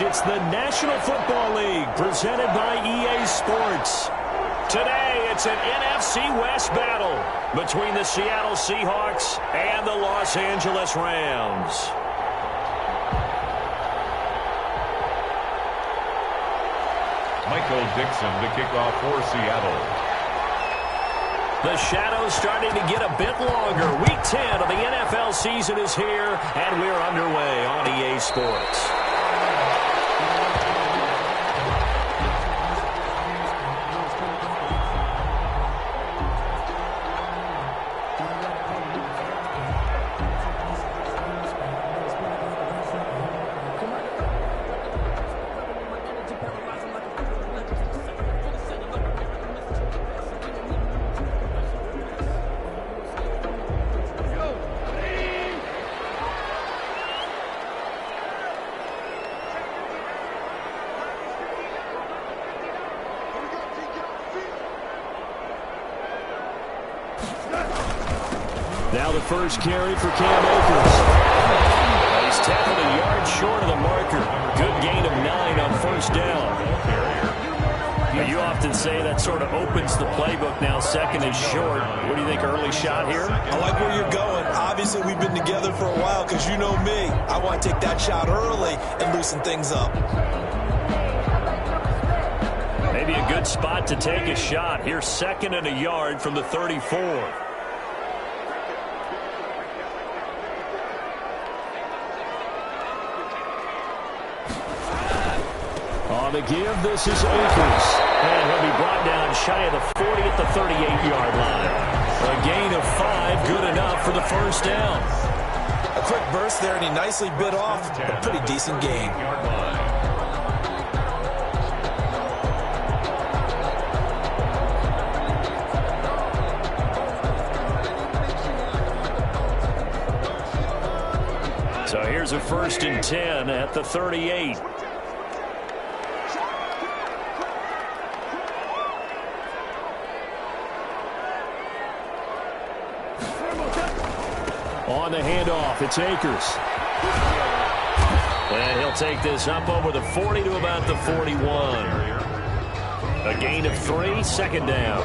It's the National Football League presented by EA Sports. Today, it's an NFC West battle between the Seattle Seahawks and the Los Angeles Rams. Michael Dixon to kick off for Seattle. The shadow's starting to get a bit longer. Week 10 of the NFL season is here, and we're underway on EA Sports. Now the first carry for Cam Akers. He's tackled a yard short of the marker. Good gain of 9 on first down. You often say that sort of opens the playbook now. Second is short. What do you think, early shot here? I like where you're going. Obviously, we've been together for a while because you know me. I want to take that shot early and loosen things up. Maybe a good spot to take a shot. Here's second and a yard from the 34. On the give, this is Akers. And he'll be brought down shy of the 40 at the 38-yard line. A gain of 5, good enough for the first down. A quick burst there, and he nicely bit off a pretty decent gain. So here's a 1st and 10 at the 38. On the handoff, it's Akers. And he'll take this up over the 40 to about the 41. A gain of 3, second down.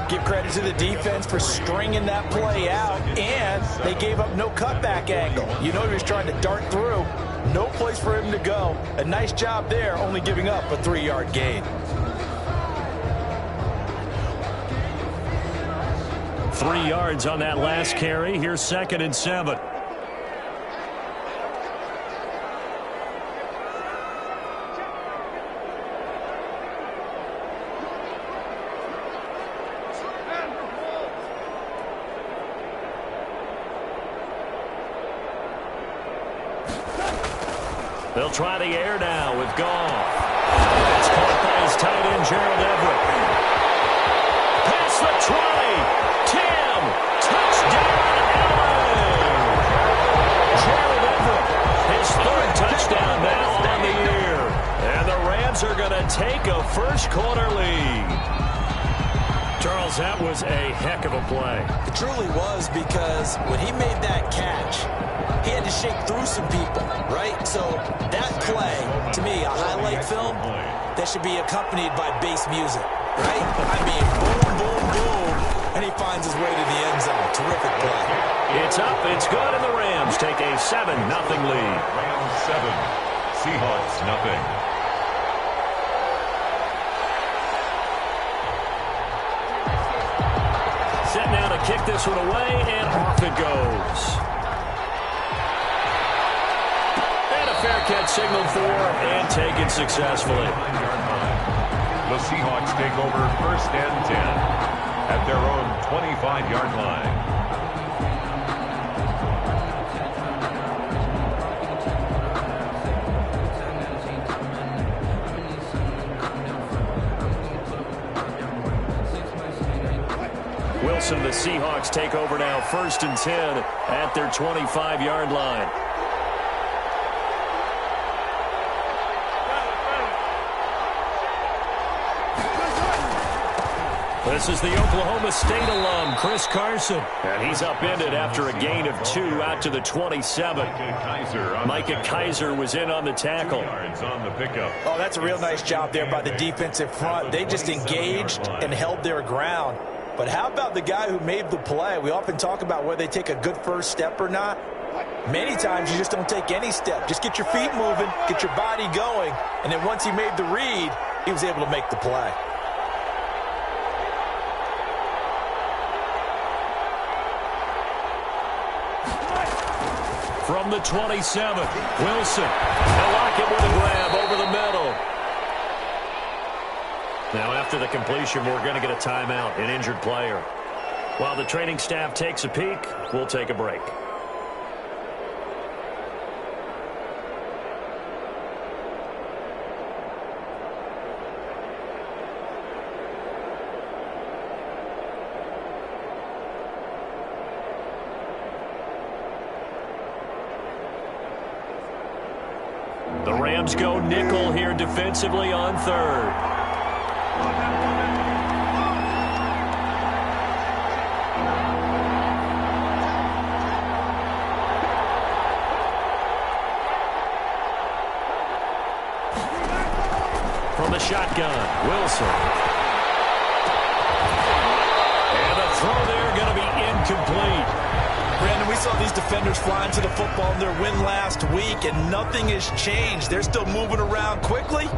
Give credit to the defense for stringing that play out, and they gave up no cutback angle. You know he was trying to dart through. No place for him to go. A nice job there, only giving up a 3-yard gain. 3 yards on that last carry. Here's 2nd and 7. They'll try the air now with Goff. It's caught by his tight end, Gerald Everett. Past the 20. Tim, touchdown, Allen! Gerald Everett, his 3rd touchdown now on the year. And the Rams are going to take a first-quarter lead. Charles, that was a heck of a play. It truly was, because when he made that catch, he had to shake through some people, right? So that play, to me, a highlight film that should be accompanied by bass music, right? I mean, boom, boom, boom. And he finds his way to the end zone. Terrific play. It's up, it's good, and the Rams take a 7-0 lead. Rams 7, Seahawks nothing. Set now to kick this one away, and off it goes. And a fair catch signaled for and taken successfully. The Seahawks take over 1st and 10 at their own 25-yard line. Wilson, the Seahawks take over now 1st and 10 at their 25-yard line. This is the Oklahoma State alum, Chris Carson. And he's upended after a gain of 2 out to the 27. Micah Kaiser was in on the tackle. On the pickup. Oh, that's a real nice job there by the defensive front. They just engaged and held their ground. But how about the guy who made the play? We often talk about whether they take a good first step or not. Many times you just don't take any step. Just get your feet moving, get your body going, and then once he made the read, he was able to make the play. From the 27, Wilson. They'll lock it with a grab over the middle. Now, after the completion, we're going to get a timeout, an injured player. While the training staff takes a peek, we'll take a break. The Rams go nickel here defensively on third. From the shotgun, Wilson. And the throw there going to be incomplete. Brandon, we saw these defenders flying to the football in their win last week, and nothing has changed. They're still moving around quickly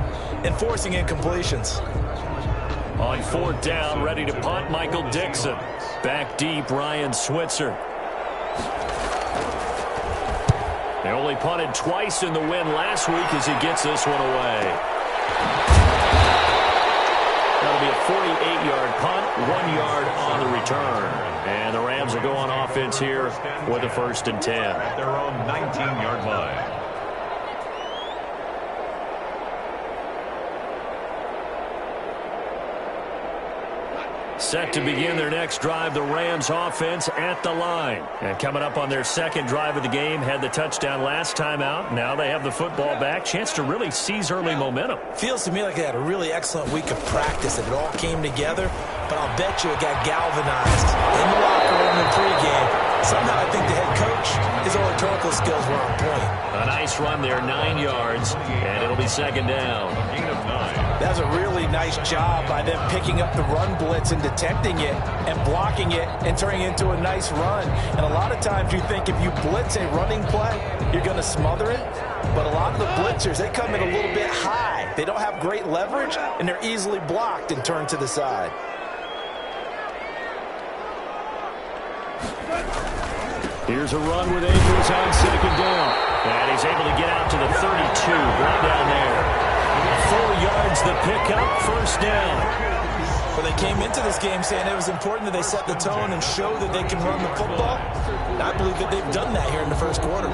and forcing incompletions. On 4th down, ready to punt, Michael Dixon. Back deep, Ryan Switzer. They only punted twice in the win last week as he gets this one away. That'll be a 48-yard punt, 1 yard on the return. And the Rams will go on offense here with a 1st and 10. At their own 19-yard line. Set to begin their next drive, the Rams offense at the line. And coming up on their second drive of the game, had the touchdown last time out. Now they have the football back. Chance to really seize early momentum. Feels to me like they had a really excellent week of practice and it all came together. But I'll bet you it got galvanized in the locker room in pregame. Somehow I think the head coach, his oratorical skills were on point. A nice run there, 9 yards, and it'll be 2nd down. A gain of 9. That was a really nice job by them picking up the run blitz and detecting it and blocking it and turning it into a nice run. And a lot of times you think if you blitz a running play, you're going to smother it. But a lot of the blitzers, they come in a little bit high. They don't have great leverage, and they're easily blocked and turned to the side. Here's a run with Akers on 2nd down. And he's able to get out to the 32, right down there. 4 yards the pickup, 1st down. Well, they came into this game saying it was important that they set the tone and show that they can run the football. And I believe that they've done that here in the 1st quarter.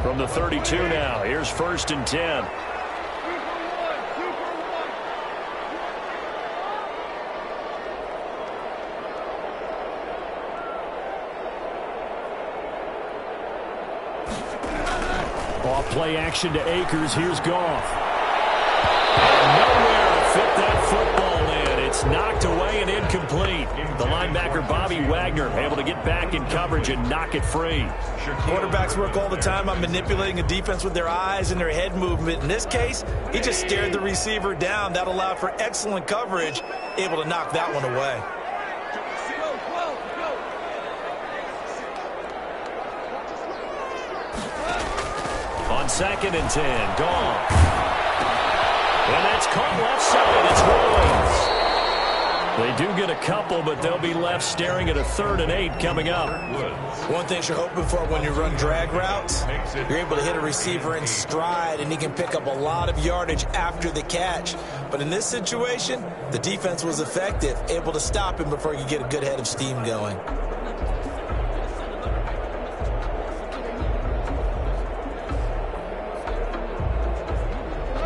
From the 32 now, here's 1st and 10. Off play action to Akers. Here's Goff. And nowhere to fit that football in. It's knocked away and incomplete. The linebacker, Bobby Wagner, able to get back in coverage and knock it free. Quarterbacks work all the time on manipulating a defense with their eyes and their head movement. In this case, he just stared the receiver down. That allowed for excellent coverage, able to knock that one away. On 2nd and 10, Goff. And that's caught left side. It's Woods. They do get a couple, but they'll be left staring at a 3rd and 8 coming up. One thing you're hoping for when you run drag routes, you're able to hit a receiver in stride, and he can pick up a lot of yardage after the catch. But in this situation, the defense was effective, able to stop him before he could get a good head of steam going.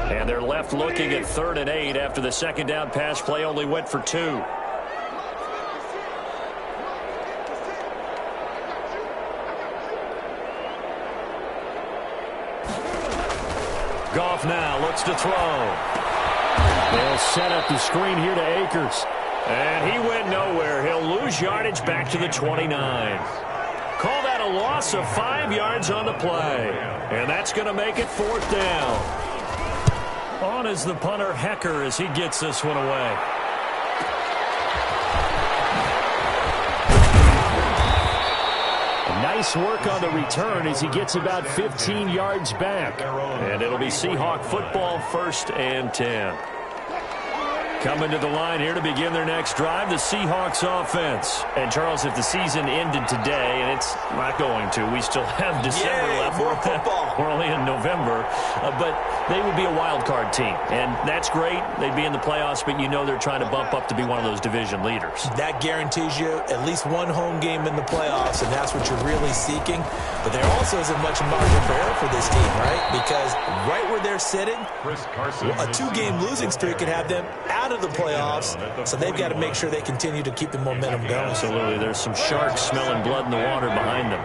And they're left looking at 3rd and 8 after the 2nd down pass play only went for 2. Goff now looks to throw. They'll set up the screen here to Akers. And he went nowhere. He'll lose yardage back to the 29. Call that a loss of 5 yards on the play. And that's going to make it 4th down. On is the punter, Hecker, as he gets this one away. Nice work on the return as he gets about 15 yards back. And it'll be Seahawk football, 1st and 10. Coming to the line here to begin their next drive, the Seahawks offense. And, Charles, if the season ended today, and it's not going to, we still have December left. More football. We're only in November. But they would be a wild card team. And that's great. They'd be in the playoffs, but you know they're trying to bump up to be one of those division leaders. That guarantees you at least one home game in the playoffs, and that's what you're really seeking. But there also isn't much margin for error for this team, right? Because right where they're sitting, a 2-game losing streak could have them out of the playoffs, so they've got to make sure they continue to keep the momentum going. Absolutely. There's some sharks smelling blood in the water behind them.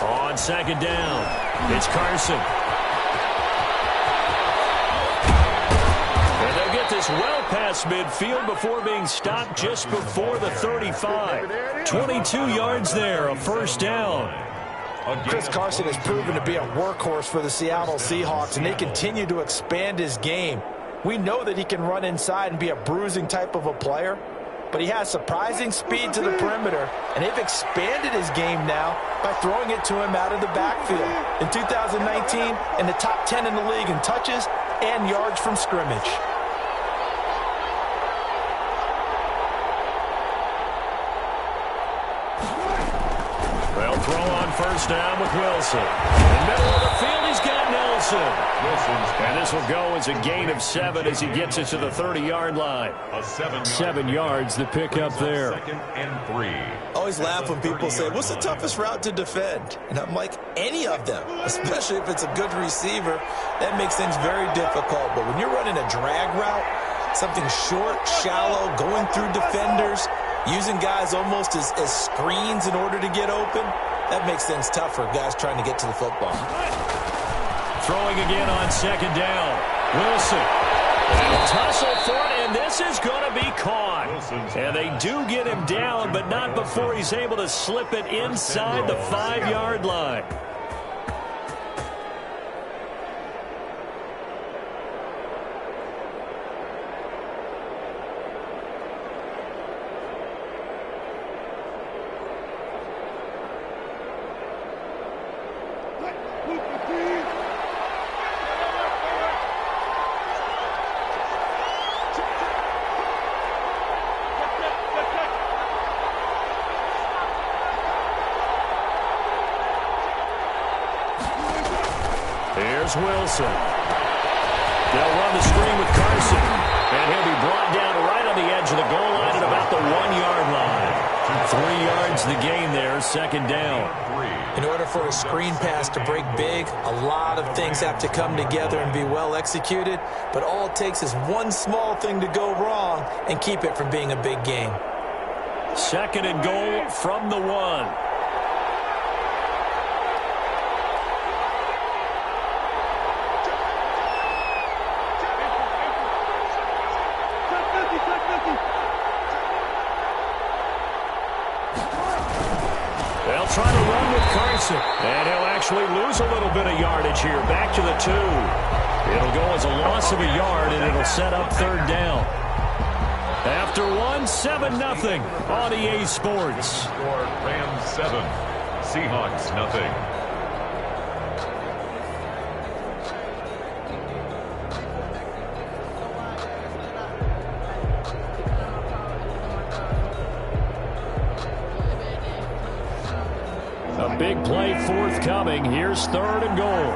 On 2nd down, it's Carson. This well past midfield before being stopped just before the 35. 22 yards there, a 1st down. Chris Carson has proven to be a workhorse for the Seattle Seahawks, and they continue to expand his game. We know that he can run inside and be a bruising type of a player, but he has surprising speed to the perimeter, and they've expanded his game now by throwing it to him out of the backfield. In 2019, in the top 10 in the league in touches and yards from scrimmage. Throw on 1st down with Wilson. In the middle of the field, he's got Nelson. And this will go as a gain of 7 as he gets it to the 30-yard line. 7 yards, the pickup there. 2nd and 3. Always laugh when people say, what's the toughest route to defend? And I'm like, any of them, especially if it's a good receiver. That makes things very difficult. But when you're running a drag route, something short, shallow, going through defenders, using guys almost as screens in order to get open, that makes things tough for guys trying to get to the football. Throwing again on 2nd down. Wilson. They'll tussle for it, and this is going to be caught. And they do get him down, but not before he's able to slip it inside the 5-yard line. Here's Wilson. They'll run the screen with Carson. And he'll be brought down right on the edge of the goal line at about the 1-yard line. 3 yards the gain there, 2nd down. In order for a screen pass to break big, a lot of things have to come together and be well executed. But all it takes is one small thing to go wrong and keep it from being a big gain. 2nd and goal from the 1. They'll try to run with Carson. And he'll actually lose a little bit of yardage here. Back to the 2. It'll go as a loss of a yard, and it'll set up 3rd down. After 1, 7-0 on EA Sports. Score Rams 7, Seahawks nothing. A big play forthcoming. Here's 3rd and goal.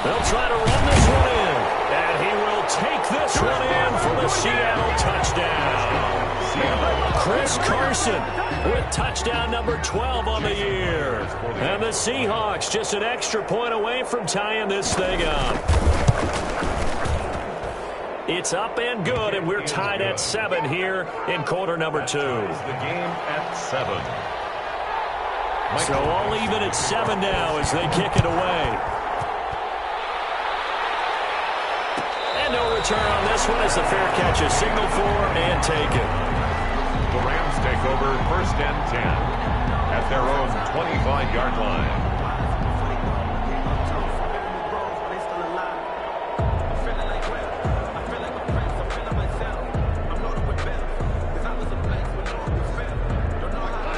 They'll try to run this one in. take this one in for the Seattle touchdown. Chris Carson with touchdown number 12 on the year. And the Seahawks just an extra point away from tying this thing up. It's up and good, and we're tied at 7 here in quarter number 2. The game at 7. So all even at 7 now as they kick it away. And no return on this one as the fair catch is signaled for and taken. The Rams take over 1st and 10 at their own 25-yard line.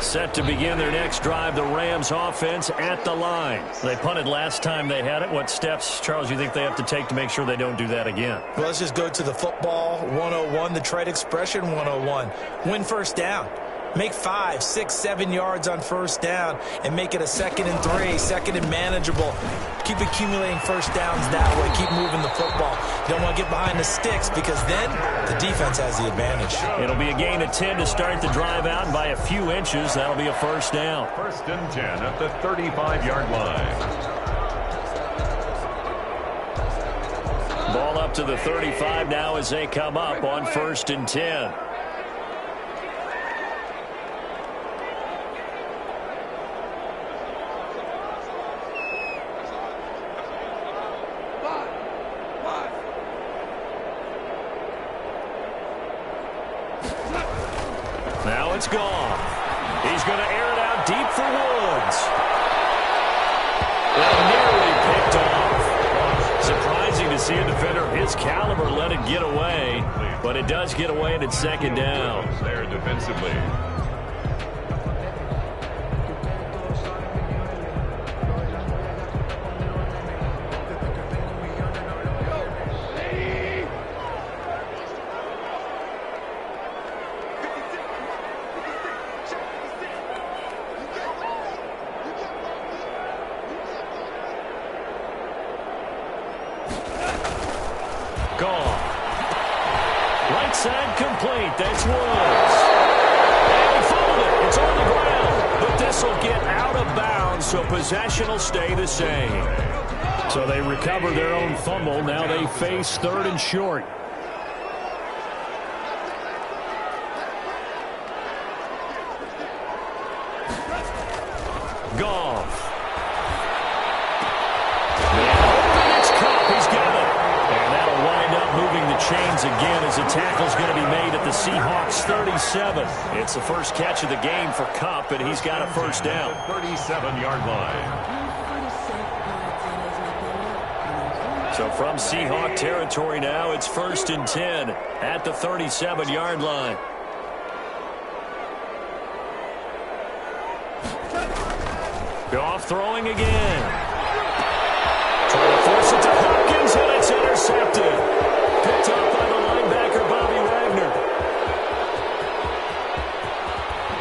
Set to begin their next drive, the Rams offense at the line. They punted last time they had it. What steps, Charles, you think they have to take to make sure they don't do that again? Well, let's just go to the football 101, the trade expression 101. Win first down. Make 5, 6, 7 yards on first down and make it a 2nd and 3, 2nd and manageable. Keep accumulating first downs that way. Keep moving the football. You don't want to get behind the sticks because then the defense has the advantage. It'll be a gain of 10 to start the drive out, and by a few inches, that'll be a first down. 1st and 10 at the 35-yard line. Ball up to the 35 now as they come up on 1st and 10. Now it's gone. He's going to air it out deep for Woods. Well, nearly picked off. Surprising to see a defender of his caliber let it get away, but it does get away and it's 2nd down. There defensively. Gone. Right side complete. That's Woods. And he fumbled it. It's on the ground. But this will get out of bounds, so possession will stay the same. So they recover their own fumble. Now they face 3rd and short. Goff. Moving the chains again as the tackle's going to be made at the Seahawks 37. It's the first catch of the game for Kupp, and he's got a first down. 37-yard line. So from Seahawk territory now, it's 1st and 10 at the 37-yard line. Goff throwing again. Trying to force it to Hopkins, and it's intercepted. Picked up by the linebacker, Bobby Wagner.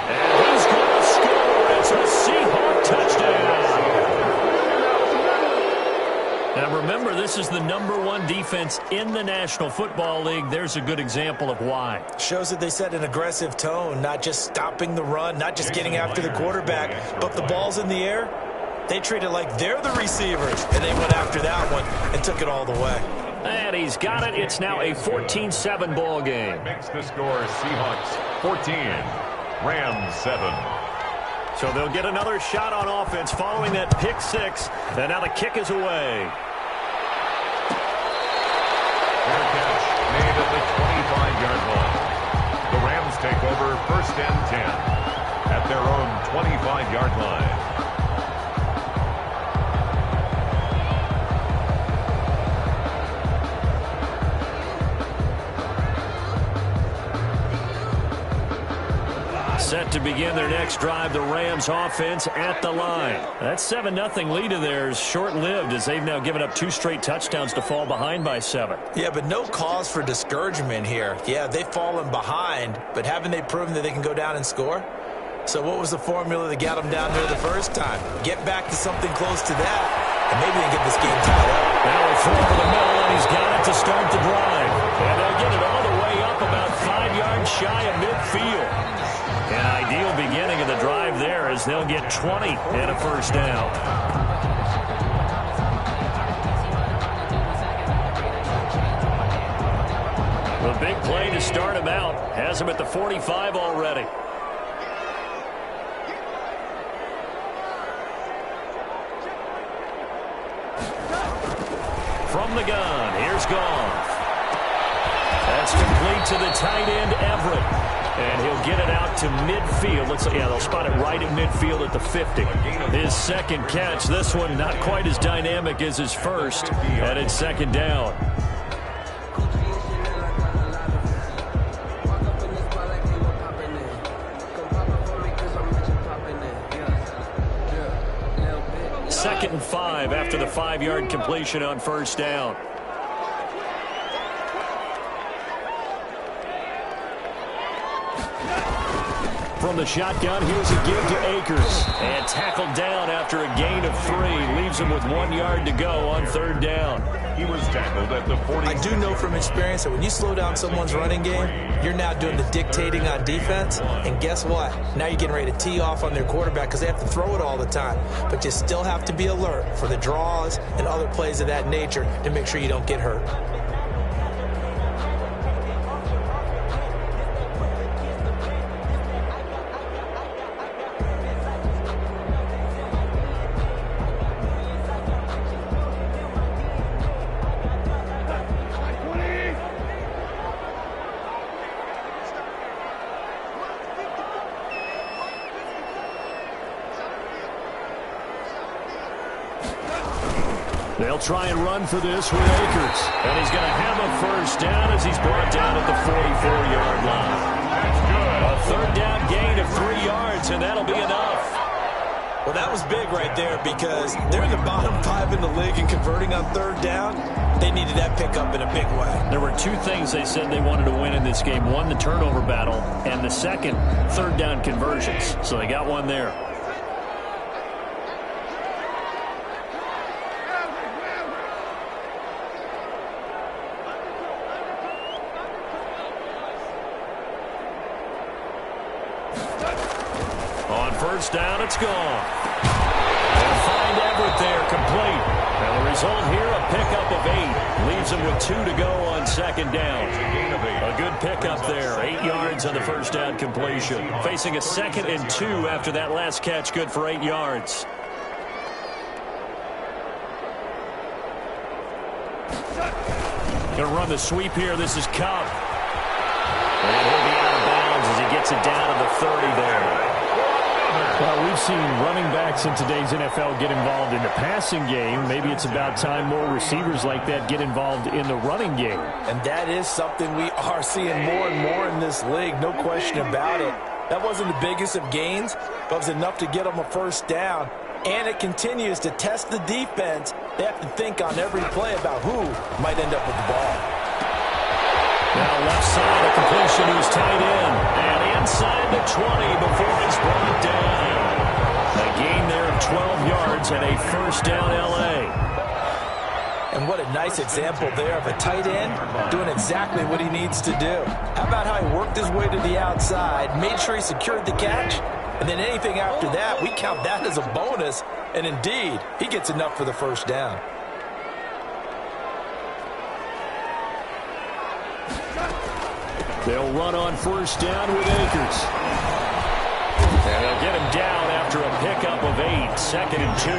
And he's going to score. It's a Seahawk touchdown. Now remember, this is the #1 defense in the National Football League. There's a good example of why. Shows that they set an aggressive tone, not just stopping the run, not just getting after the quarterback, but the ball's in the air. They treat it like they're the receivers, and they went after that one and took it all the way. And he's got it. It's now a 14-7 ball game. Makes the score Seahawks 14, Rams 7. So they'll get another shot on offense following that pick 6. And now the kick is away. Fair catch made at the 25-yard line. The Rams take over 1st and 10 at their own 25-yard line. Set to begin their next drive, the Rams offense at the line. That 7-0 lead of theirs short-lived as they've now given up 2 straight touchdowns to fall behind by 7. Yeah, but no cause for discouragement here. Yeah, they've fallen behind, but haven't they proven that they can go down and score? So what was the formula that got them down there the first time? Get back to something close to that, and maybe they can get this game tied up. Now a throw over the middle, and he's got it to start the drive. And they'll get it all the way up about 5 yards shy of midfield. An ideal beginning of the drive there as they'll get 20 and a first down. The big play to start him out has him at the 45 already. From the gun, here's Goff. That's complete to the tight end, Everett. And he'll get it out to midfield. They'll spot it right at midfield at the 50. His second catch, this one not quite as dynamic as his first. And it's second down. Second and 5 after the 5-yard completion on first down. From the shotgun, here's a give to Akers. And tackled down after a gain of 3. Leaves him with 1 yard to go on third down. He was tackled at the 40. I do know from experience that when you slow down someone's running game, you're now doing the dictating on defense. And guess what? Now you're getting ready to tee off on their quarterback because they have to throw it all the time. But you still have to be alert for the draws and other plays of that nature to make sure you don't get hurt. They'll try and run for this with Akers. And he's going to have a first down as he's brought down at the 44-yard line. A third down gain of 3 yards, and that'll be enough. Well, that was big right there because they're in the bottom 5 in the league and converting on third down. They needed that pickup in a big way. There were 2 things they said they wanted to win in this game. One, the turnover battle, and the second, third down conversions. So they got one there. First down, it's gone. They'll find Everett there, complete. And the result here, a pickup of 8. Leaves him with 2 to go on second down. A good pickup there, 8 yards on the first down completion. Facing a 2nd and 2 after that last catch, good for 8 yards. Going to run the sweep here. This is Cup. And he'll be out of bounds as he gets it down to the 30 there. Well, we've seen running backs in today's NFL get involved in the passing game. Maybe it's about time more receivers like that get involved in the running game. And that is something we are seeing more and more in this league, no question about it. That wasn't the biggest of gains, but it was enough to get them a first down. And it continues to test the defense. They have to think on every play about who might end up with the ball. Now left side, a completion to his tight end. And inside the 20 before he's brought down. A gain there of 12 yards and a first down L.A. And what a nice example there of a tight end doing exactly what he needs to do. How about how he worked his way to the outside, made sure he secured the catch, and then anything after that, we count that as a bonus. And indeed, he gets enough for the first down. They'll run on first down with Akers. And they'll get him down after a pickup of 8, 2nd and 2.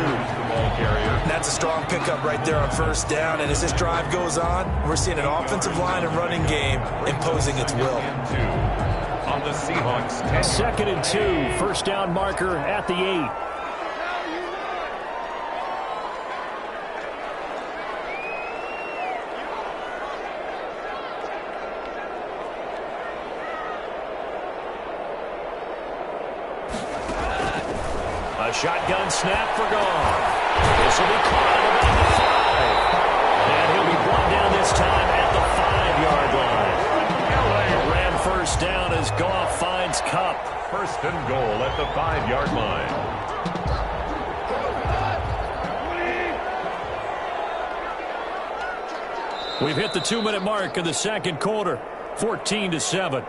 Ball carrier. That's a strong pickup right there on first down. And as this drive goes on, we're seeing an offensive line and running game imposing its will. On the Seahawks. 2nd and 2, first down marker at the 8. A shotgun snap for Goff. This will be caught at about the 5. And he'll be brought down this time at the 5-yard line. A ran first down as Goff finds Cup. First and goal at the 5-yard line. We've hit the 2-minute mark in the second quarter. 14-7.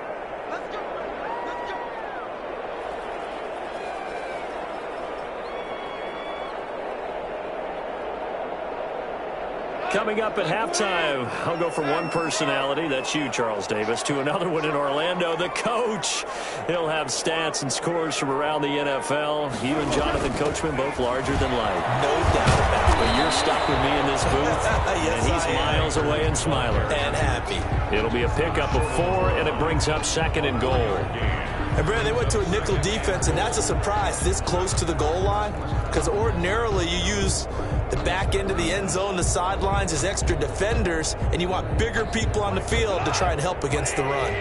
Coming up at halftime, I'll go from one personality, that's you, Charles Davis, to another one in Orlando, the coach. He'll have stats and scores from around the NFL. You and Jonathan Coachman, both larger than life. No doubt about it. But you're stuck with me in this booth, Yes, and he's miles away and smiling. And happy. It'll be a pickup of 4, and it brings up 2nd and goal. And, Brad, they went to a nickel defense, and that's a surprise this close to the goal line, because ordinarily you use the back end of the end zone, the sidelines as extra defenders, and you want bigger people on the field to try and help against the run.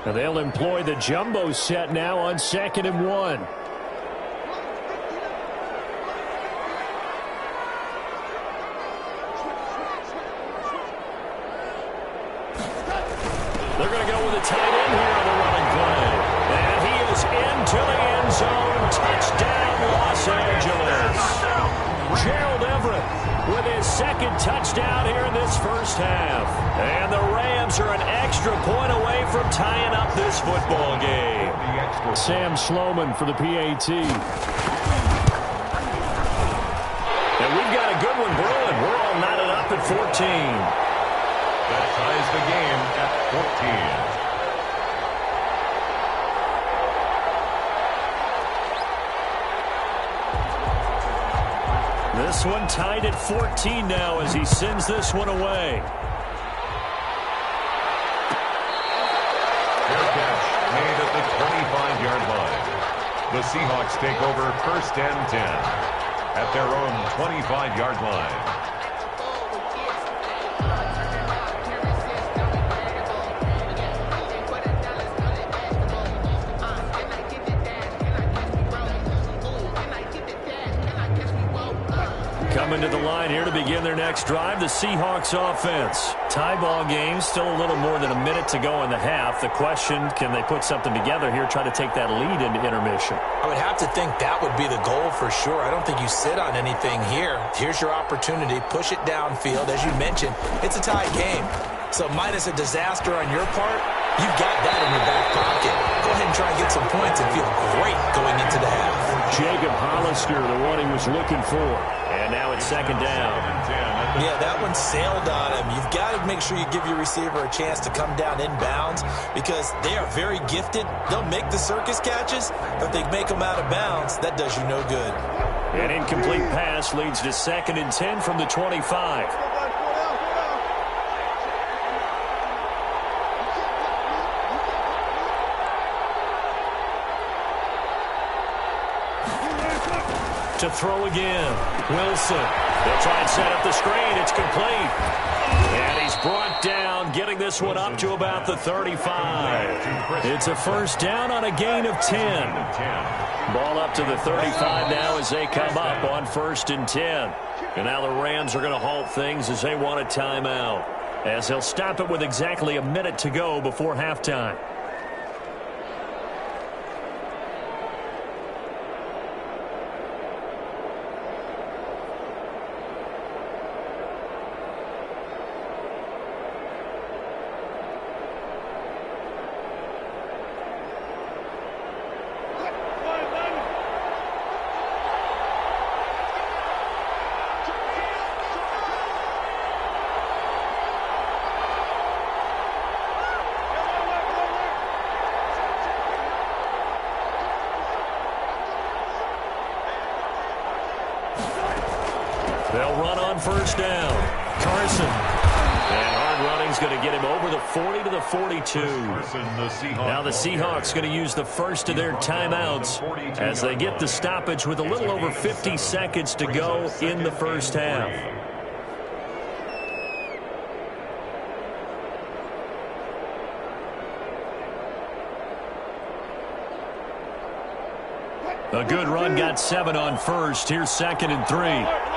And they'll employ the jumbo set now on 2nd and 1. They're going to go with a tight end here on the running play. And he is into the end zone. Touchdown, Los Angeles. Gerald Everett with his 2nd touchdown here in this first half. And the Rams are an extra point away from tying up this football game. Sam Sloman for the PAT. And we've got a good one brewing. We're all knotted up at 14. That ties the game at 14. This one tied at 14 now as he sends this one away. Fair catch made at the 25-yard line. The Seahawks take over 1st and 10 at their own 25-yard line. Coming to the line here to begin their next drive, the Seahawks offense. Tie ball game, still a little more than a minute to go in the half. The question, can they put something together here, try to take that lead into intermission? I would have to think that would be the goal for sure. I don't think you sit on anything here. Here's your opportunity. Push it downfield. As you mentioned, it's a tied game. So minus a disaster on your part, you've got that in your back pocket. Go ahead and try and get some points and feel great going into the half. Jacob Hollister, the one he was looking for. And now it's 2nd down. Yeah, that one sailed on him. You've got to make sure you give your receiver a chance to come down inbounds because they are very gifted. They'll make the circus catches, but if they make them out of bounds, that does you no good. An incomplete pass leads to 2nd and 10 from the 25. To throw again. Wilson. They'll try and set up the screen. It's complete. And he's brought down, getting this one up to about the 35. It's a 1st down on a gain of 10. Ball up to the 35 now as they come up on 1st and 10. And now the Rams are going to halt things as they want a timeout, as they'll stop it with exactly a minute to go before halftime. They'll run on 1st down. Carson. And hard running's going to get him over the 40 to the 42. Now the Seahawks going to use the first of their timeouts as they get the stoppage with a little over 50 seconds to go in the first half. A good run, got 7 on 1st. Here's 2nd and 3.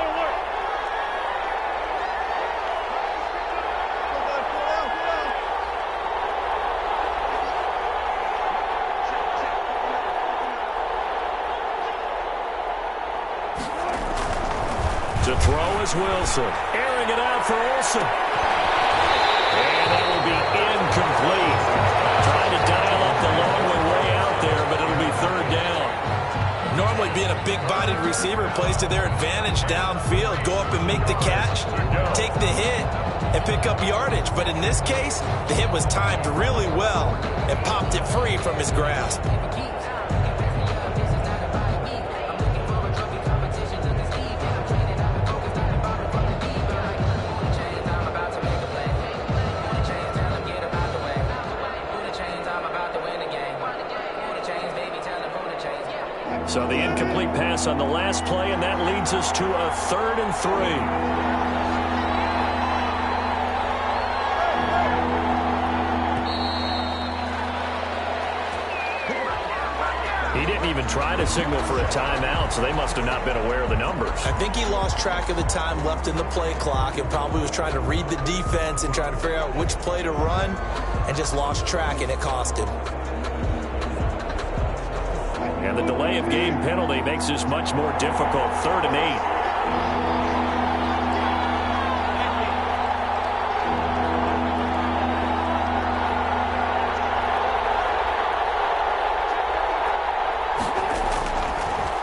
To throw is Wilson. Airing it out for Olsen. And that will be incomplete. Trying to dial up the long way out there, but it'll be third down. Normally being a big-bodied receiver plays to their advantage downfield. Go up and make the catch, take the hit, and pick up yardage. But in this case, the hit was timed really well and popped it free from his grasp. So the incomplete pass on the last play, and that leads us to a 3rd and 3. He didn't even try to signal for a timeout, so they must have not been aware of the numbers. I think he lost track of the time left in the play clock and probably was trying to read the defense and trying to figure out which play to run and just lost track, and it cost him. And the delay of game penalty makes this much more difficult. 3rd and 8.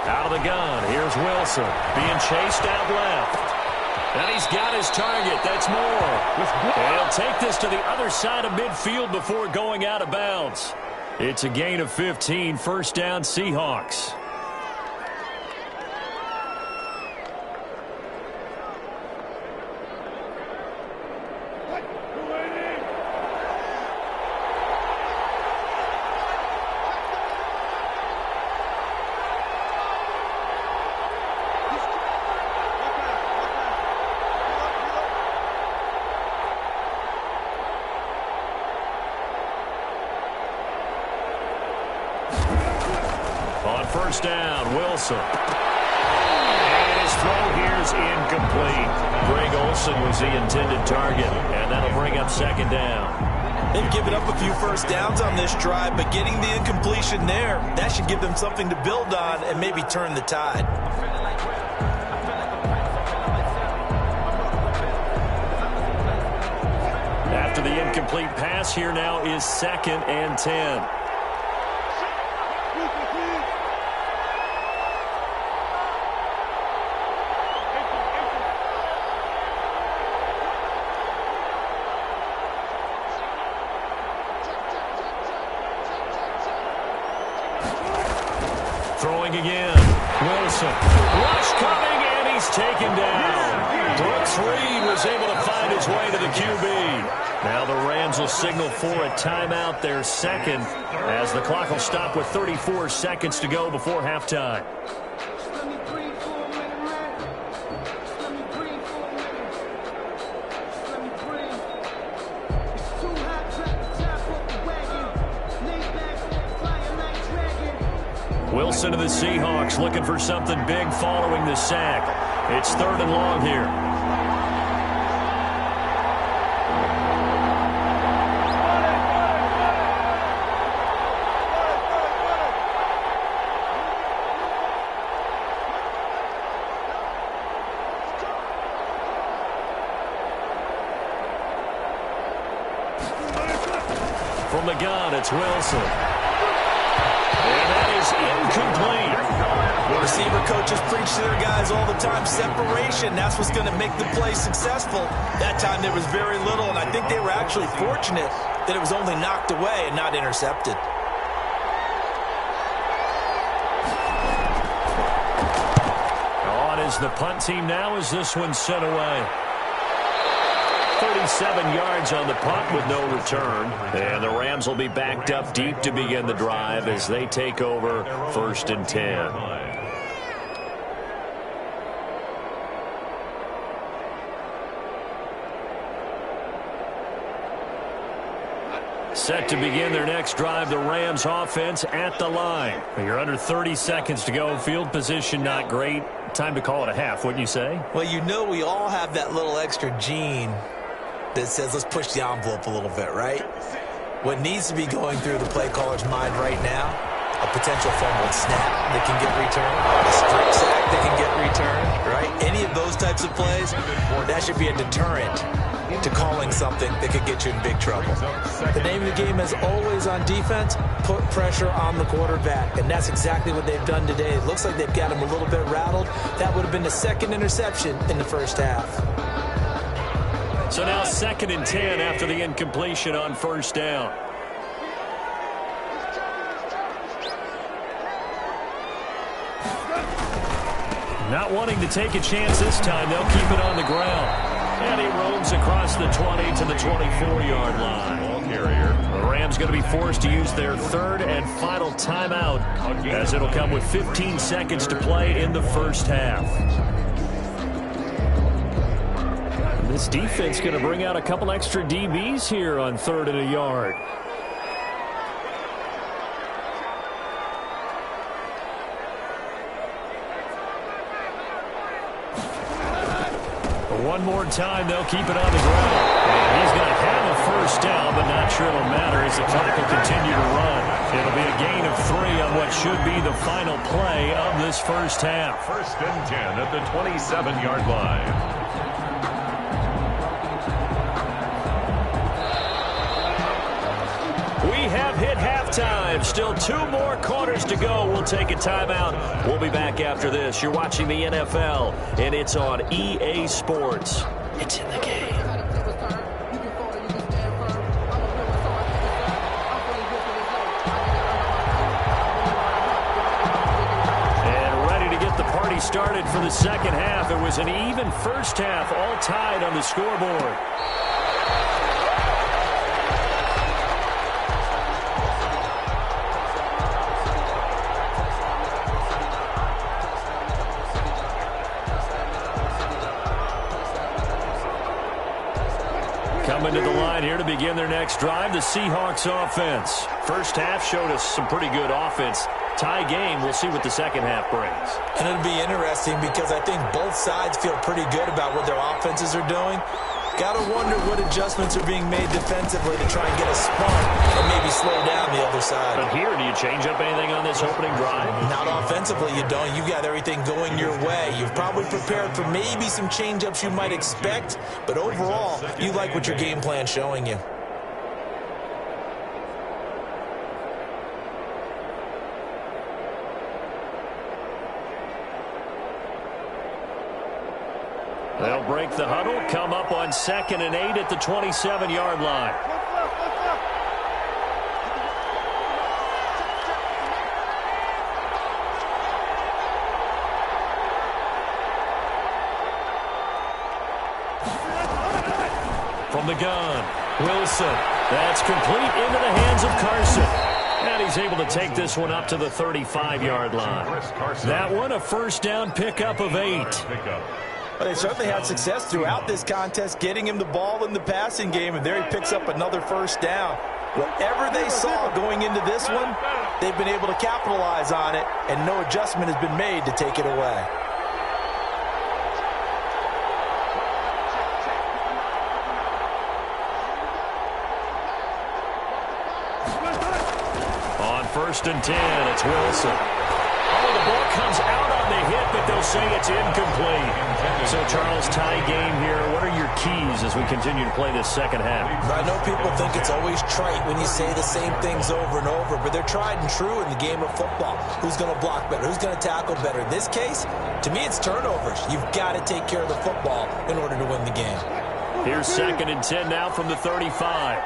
Out of the gun, here's Wilson, being chased out left. And he's got his target. That's Moore. And he'll take this to the other side of midfield before going out of bounds. It's a gain of 15, first down Seahawks. On first down, Wilson. And his throw here's incomplete. Greg Olsen was the intended target, and that'll bring up 2nd down. They've given up a few first downs on this drive, but getting the incompletion there, that should give them something to build on and maybe turn the tide. After the incomplete pass, here now is 2nd and 10. Throwing again. Wilson. Rush coming, and he's taken down. Brooks Reed was able to find his way to the QB. Now the Rams will signal for a timeout, their 2nd, as the clock will stop with 34 seconds to go before halftime. Wilson to the Seahawks looking for something big following the sack. It's 3rd and long here. From the gun, it's Wilson. And that is incomplete. Well, receiver coaches preach to their guys all the time. Separation, that's what's going to make the play successful. That time there was very little, and I think they were actually fortunate that it was only knocked away and not intercepted. On is the punt team now as this one's sent away. 37 yards on the punt with no return. And the Rams will be backed up deep to begin the drive as they take over 1st and 10. Set to begin their next drive, the Rams offense at the line. You're under 30 seconds to go. Field position not great. Time to call it a half, wouldn't you say? Well, you know we all have that little extra gene that says let's push the envelope a little bit, right? What needs to be going through the play caller's mind right now a potential fumbled snap that can get returned, a strip sack that can get returned, right? Any of those types of plays, that should be a deterrent to calling something that could get you in big trouble. The name of the game is always on defense, put pressure on the quarterback, and that's exactly what they've done today. It looks like they've got him a little bit rattled. That would have been the second interception in the first half. So now 2nd and 10 after the incompletion on first down. Not wanting to take a chance this time, they'll keep it on the ground. And he roams across the 20 to the 24-yard line. Ball carrier. The Rams going to be forced to use their 3rd and final timeout, as it'll come with 15 seconds to play in the first half. This defense going to bring out a couple extra DBs here on 3rd and a yard. One more time, they'll keep it on the ground. And he's going to have a first down, but not sure it'll matter as the clock will continue to run. It'll be a gain of 3 on what should be the final play of this first half. 1st and 10 at the 27-yard line. We have hit halftime. Still 2 more quarters to go. We'll take a timeout. We'll be back after this. You're watching the NFL, and it's on EA Sports. It's in the game. And ready to get the party started for the second half. It was an even first half, all tied on the scoreboard. Coming to the line here to begin their next drive, the Seahawks offense. First half showed us some pretty good offense. Tie game, we'll see what the second half brings. And it'll be interesting because I think both sides feel pretty good about what their offenses are doing. Got to wonder what adjustments are being made defensively to try and get a spark and maybe slow down the other side. But here, do you change up anything on this opening drive? Not offensively, you don't. You've got everything going your way. You've probably prepared for maybe some change-ups you might expect, but overall, you like what your game plan's showing you. They'll break the huddle, come up on 2nd and 8 at the 27-yard line. From the gun, Wilson. That's complete into the hands of Carson. And he's able to take this one up to the 35-yard line. That one, a first down pickup of 8. Well, they certainly had success throughout this contest, getting him the ball in the passing game, and there he picks up another first down. Whatever they saw going into this one, they've been able to capitalize on it, and no adjustment has been made to take it away. On 1st and 10, it's Wilson. Oh, the ball comes out on the hit, but they'll say it's incomplete. So, Charles, tie game here. What are your keys as we continue to play this second half? I know people think it's always trite when you say the same things over and over, but they're tried and true in the game of football. Who's going to block better? Who's going to tackle better? In this case, to me, it's turnovers. You've got to take care of the football in order to win the game. Here's 2nd and 10 now from the 35.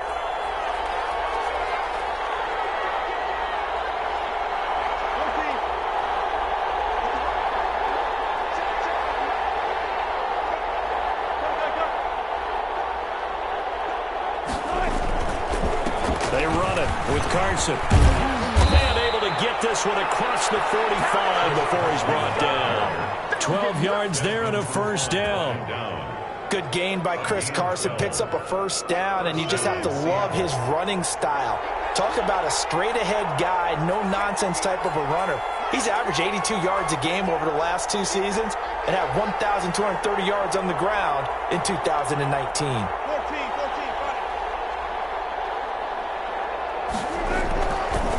They run it with Carson. And able to get this one across the 45 before he's brought down. 12 yards there and a first down. Good gain by Chris Carson, picks up a first down, and you just have to love his running style. Talk about a straight-ahead guy, no-nonsense type of a runner. He's averaged 82 yards a game over the last 2 seasons and had 1,230 yards on the ground in 2019.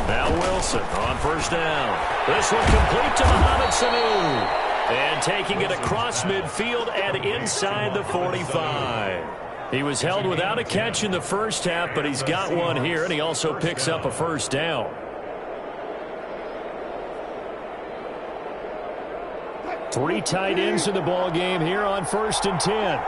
Now Now Wilson on first down. This one complete to Mohamed Sanu. And taking it across midfield and inside the 45. He was held without a catch in the first half, but he's got one here, and he also picks up a first down. 3 tight ends in the ball game here on 1st and 10.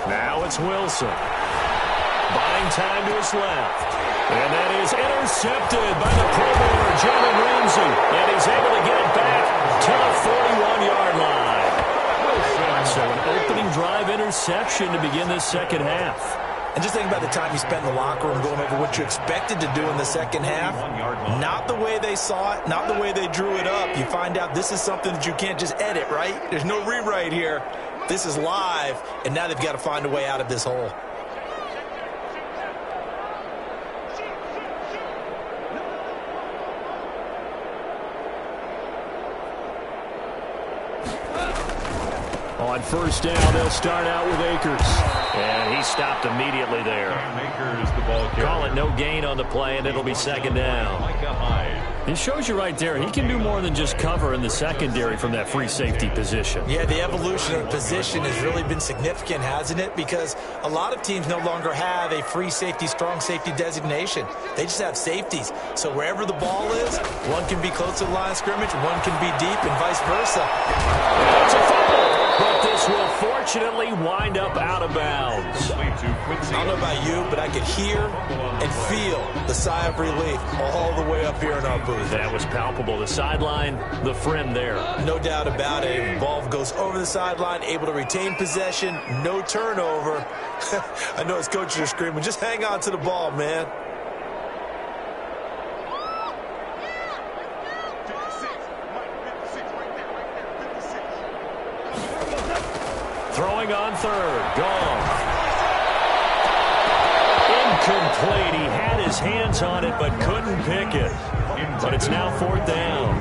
Now it's Wilson. Buying time to his left. And that is intercepted by the Pro Bowler, Jalen Ramsey. And he's able to get it back to the 41-yard line. So an opening drive interception to begin this second half. And just think about the time you spent in the locker room going over what you expected to do in the second half. Not the way they saw it, not the way they drew it up. You find out this is something that you can't just edit, right? There's no rewrite here. This is live, and now they've got to find a way out of this hole. On first down, they'll start out with Akers. And he stopped immediately there. Akers, the ball carrier. Call it no gain on the play, and it'll be second down. It shows you right there, he can do more than just cover in the secondary from that free safety position. Yeah, the evolution of the position has really been significant, hasn't it? Because a lot of teams no longer have a free safety, strong safety designation. They just have safeties. So wherever the ball is, one can be close to the line of scrimmage, one can be deep, and vice versa. It's a fumble, but this will fortunately wind up out of bounds. I don't know about you, but I could hear and feel the sigh of relief all the way up here in our booth. That was palpable. The sideline, the friend there. No doubt about it. The ball goes over the sideline, able to retain possession, no turnover. I know his coaches are screaming, just hang on to the ball, man. Throwing on third. Gone. Incomplete. He had his hands on it but couldn't pick it. But it's now fourth down.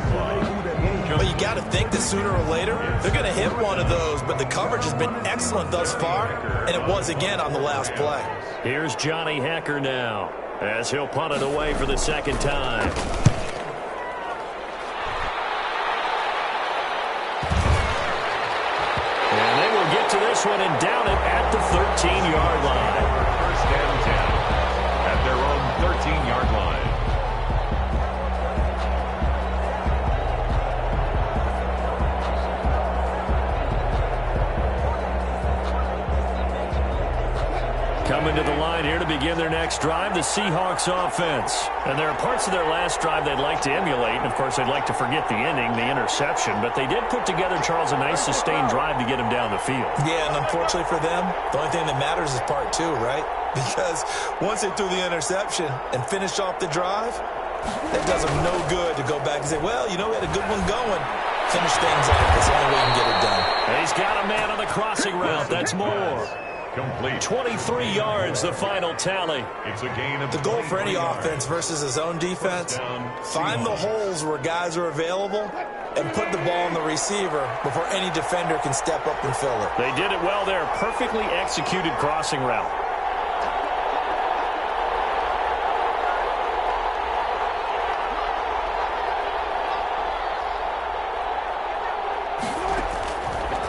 Well, you got to think that sooner or later they're going to hit one of those, but the coverage has been excellent thus far, and it was again on the last play. Here's Johnny Hecker now as he'll punt it away for the second time. And they will get to this one and down it at the 13-yard line. First and 10 at their own 13-yard line. Coming to the line here to begin their next drive, the Seahawks offense. And there are parts of their last drive they'd like to emulate. And, of course, they'd like to forget the inning, the interception. But they did put together, Charles, a nice sustained drive to get him down the field. Yeah, and unfortunately for them, the only thing that matters is part two, right? Because once they threw the interception and finished off the drive, that does them no good to go back and say, well, you know, we had a good one going. Finish things off. That's the only way you can get it done. And he's got a man on the crossing route. That's more. Complete. 23 yards, the final tally. It's a gain of the goal for any offense versus his own defense, find the holes where guys are available and put the ball on the receiver before any defender can step up and fill it. They did it well there. Perfectly executed crossing route.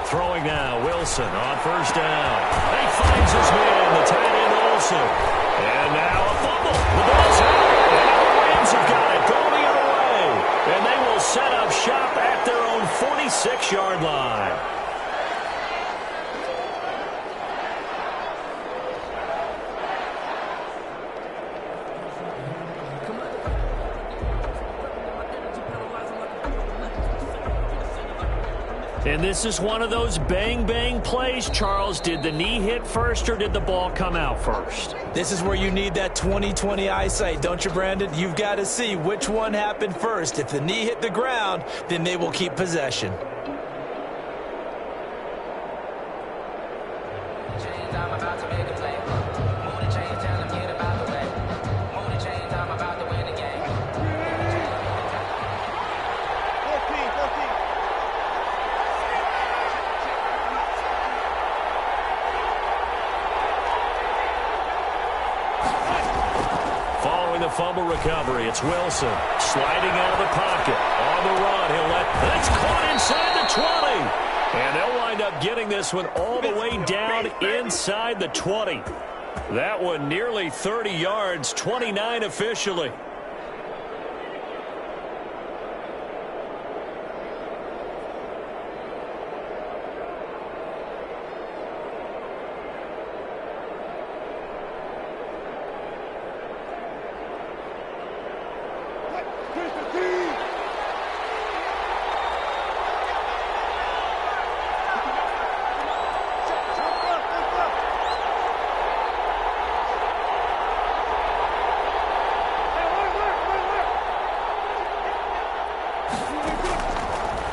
Throwing now, Wilson on first down. He finds his man, the tight end Olsen. And now a fumble. The ball's out. And now the Rams have got it. Going the other way. And they will set up shop at their own 46-yard line. And this is one of those bang-bang plays, Charles. Did the knee hit first or did the ball come out first? This is where you need that 20/20 eyesight, don't you, Brandon? You've got to see which one happened first. If the knee hit the ground, then they will keep possession. fumble recovery. It's Wilson sliding out of the pocket. On the run, that's caught inside the 20. And they'll wind up getting this one all the way down inside the 20. That one nearly 30 yards, 29 officially.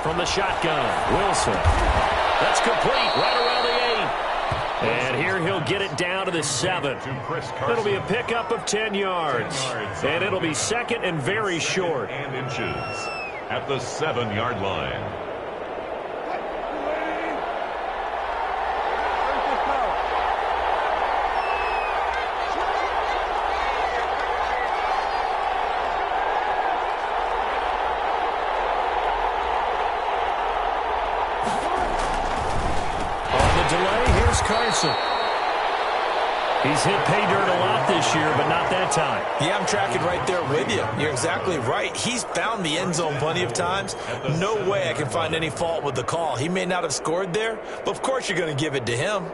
From the shotgun, Wilson. That's complete right around the 8. And here he'll get it down to the 7. It'll be a pickup of 10 yards. And it'll be second and very short. And inches at the 7-yard line. He's hit pay dirt a lot this year, but not that time. Yeah, I'm tracking right there with you. You're exactly right. He's found the end zone plenty of times. No way I can find any fault with the call. He may not have scored there, but of course you're going to give it to him.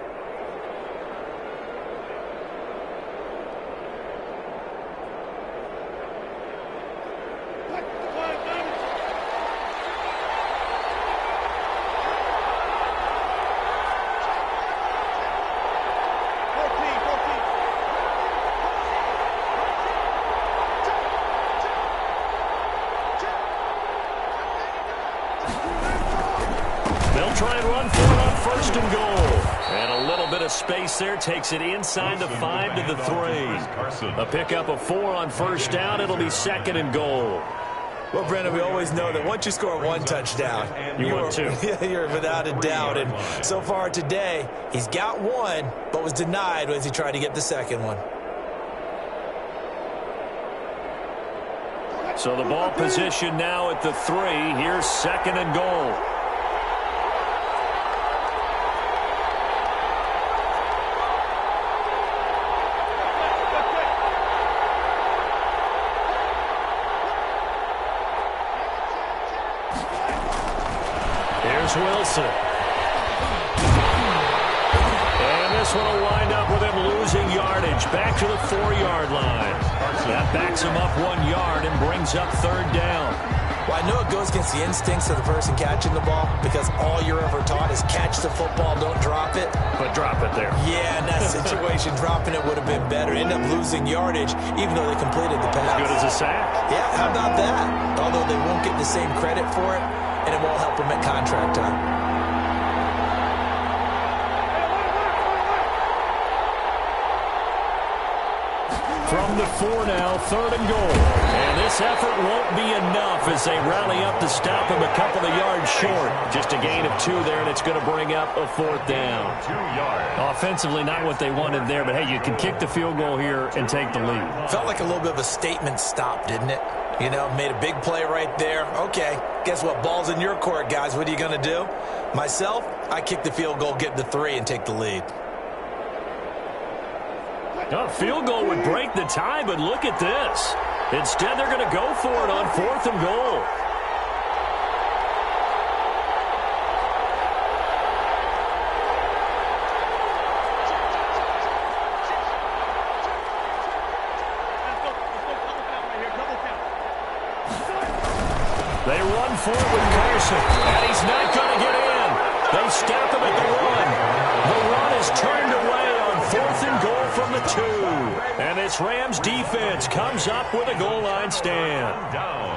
Try and run for it on first and goal. And a little bit of space there takes it inside the 5 to the 3. A pickup of 4 on first down. It'll be second and goal. Well, Brandon, we always know that once you score one touchdown, want two. You're without a doubt. And so far today, he's got one, but was denied as he tried to get the second one. So the ball position now at the 3. Here's second and goal. Wilson. And this one will wind up with him losing yardage back to the 4-yard line. That backs him up 1 yard and brings up third down. Well, I know it goes against the instincts of the person catching the ball because all you're ever taught is catch the football, don't drop it. But drop it there. Yeah, in that situation, dropping it would have been better. End up losing yardage even though they completed the pass. As good as a sack. Yeah, how about that? Although they won't get the same credit for it, and it won't help them at contract time. From the 4 now, third and goal. And this effort won't be enough as they rally up to stop him a couple of yards short. Just a gain of 2 there, and it's going to bring up a 4th down. 2 yards. Offensively, not what they wanted there, but hey, you can kick the field goal here and take the lead. Felt like a little bit of a statement stop, didn't it? You know, made a big play right there. Okay, guess what? Ball's in your court, guys. What are you going to do? Myself, I kick the field goal, get the 3, and take the lead. A field goal would break the tie, but look at this. Instead, they're going to go for it on 4th and goal. They run for it with Carson, and he's not going to get in. They stop him at the run. The run is turned away on 4th and goal from the 2. And this Rams defense comes up with a goal line stand. Downs.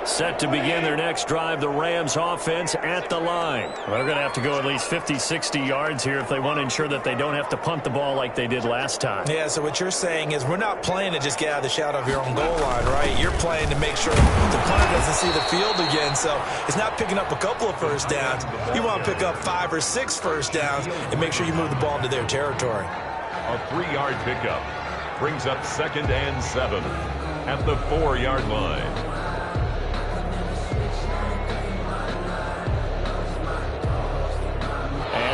Set to begin their next drive, the Rams offense at the line. Well, they're going to have to go at least 50, 60 yards here if they want to ensure that they don't have to punt the ball like they did last time. Yeah, so what you're saying is we're not playing to just get out of the shadow of your own goal line, right? You're playing to make sure the punter doesn't see the field again. So it's not picking up a couple of first downs. You want to pick up 5 or 6 first downs and make sure you move the ball into their territory. A 3-yard pickup brings up 2nd and 7 at the 4-yard line.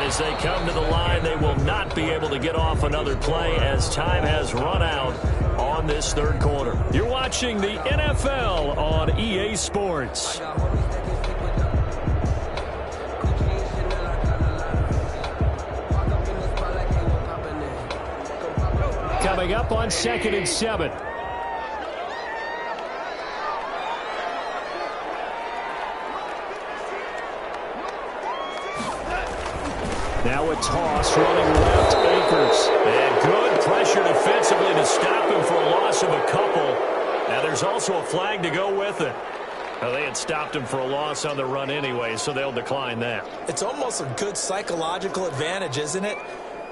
As they come to the line, they will not be able to get off another play as time has run out on this third quarter. You're watching the NFL on EA Sports. Coming up on 2nd and 7. Now a toss running left, Akers. And good pressure defensively to stop him for a loss of a couple. Now there's also a flag to go with it. Now, they had stopped him for a loss on the run anyway, so they'll decline that. It's almost a good psychological advantage, isn't it?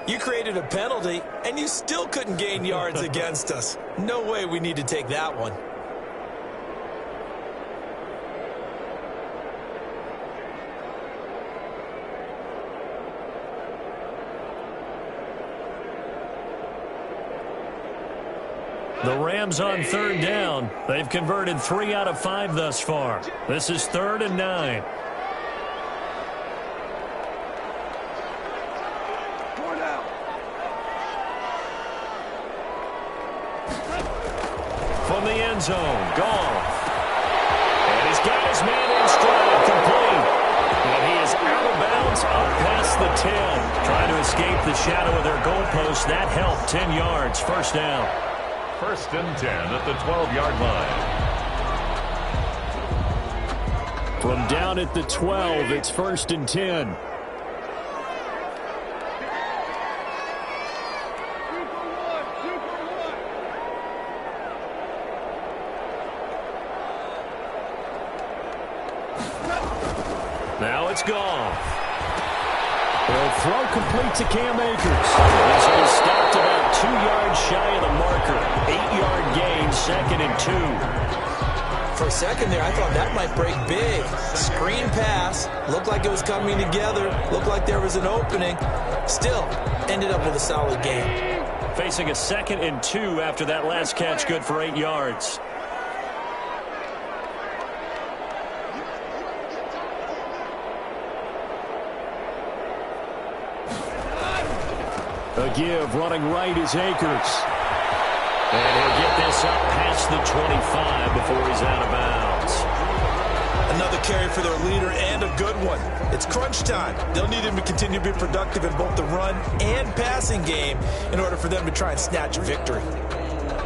You created a penalty, and you still couldn't gain yards against us. No way we need to take that one. The Rams on 3rd down. They've converted 3 out of 5 thus far. This is 3rd and 9. From the end zone, Goff. And he's got his man in stride, complete. And he is out of bounds up past the 10. Trying to escape the shadow of their goalpost. That helped. 10 yards, first down. 1st and 10 at the 12-yard line. From down at the 12, it's 1st and 10. Now it's gone. They'll throw complete to Cam Akers. He's been stopped about 2 yards shy of the marker. 8-yard gain, 2nd and 2. For a second there, I thought that might break big. Screen pass. Looked like it was coming together. Looked like there was an opening. Still, ended up with a solid gain. Facing a 2nd and 2 after that last catch, good for 8 yards. A give, running right is Akers. And he'll get this up past the 25 before he's out of bounds. Another carry for their leader and a good one. It's crunch time. They'll need him to continue to be productive in both the run and passing game in order for them to try and snatch a victory.